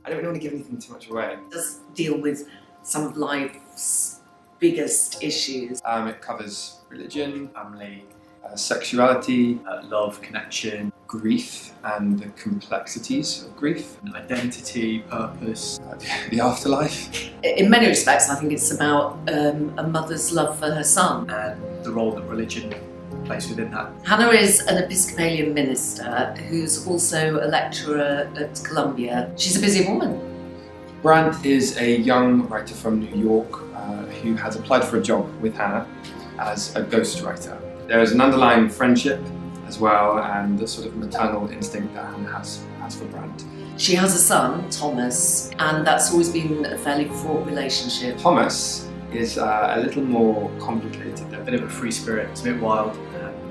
I don't really want to give anything too much away. It does deal with some of life's biggest issues. It covers religion, family, sexuality, love, connection, grief and the complexities of grief, identity, purpose, the afterlife. In many respects, I think it's about a mother's love for her son. and the role that religion plays within that. Hannah is an Episcopalian minister who's also a lecturer at Columbia. She's a busy woman. Brandt is a young writer from New York who has applied for a job with Hannah as a ghostwriter. There is an underlying friendship as well, and the sort of maternal instinct that Hannah has for Brandt. She has a son, Thomas, and that's always been a fairly fraught relationship. Thomas is a little more complicated. A bit of a free spirit, it's a bit wild.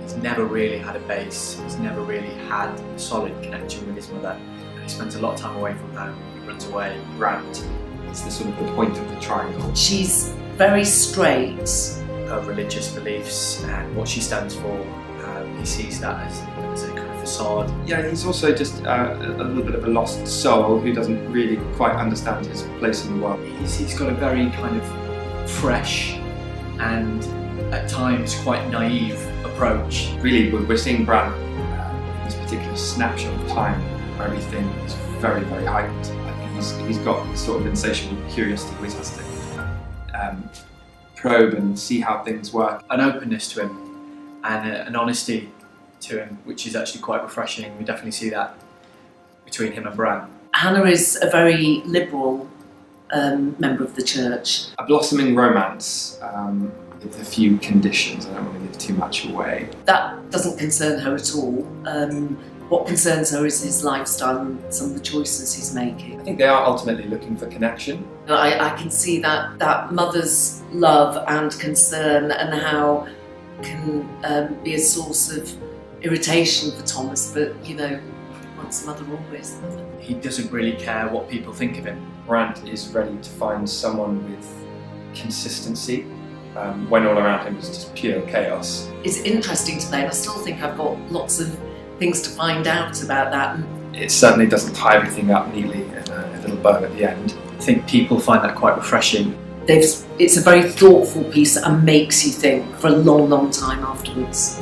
He's never really had a base, he's never really had a solid connection with his mother. He spends a lot of time away from home, he runs away. Brandt is the sort of the point of the triangle. She's very straight. Her religious beliefs and what she stands for, he sees that as a kind of facade. Yeah, he's also just a little bit of a lost soul who doesn't really quite understand his place in the world. He's got a very kind of fresh and at times quite naive approach. Really, we're seeing Brandt in this particular snapshot of time where everything is very, very heightened. I think he's got this sort of insatiable curiosity which has to probe and see how things work. An openness to him and an honesty to him, which is actually quite refreshing. We definitely see that between him and Brandt. Hannah is a very liberal member of the church. A blossoming romance with a few conditions. I don't want to give too much away. That doesn't concern her at all. What concerns her is his lifestyle and some of the choices he's making. I think they are ultimately looking for connection. I can see that mother's love and concern and how can be a source of irritation for Thomas, but you know, once the mother, always the mother. He doesn't really care what people think of him. Brandt is ready to find someone with consistency when all around him is just pure chaos. It's interesting to play, and I still think I've got lots of things to find out about that. It certainly doesn't tie everything up neatly in a little bow at the end. I think people find that quite refreshing. It's a very thoughtful piece and makes you think for a long, long time afterwards.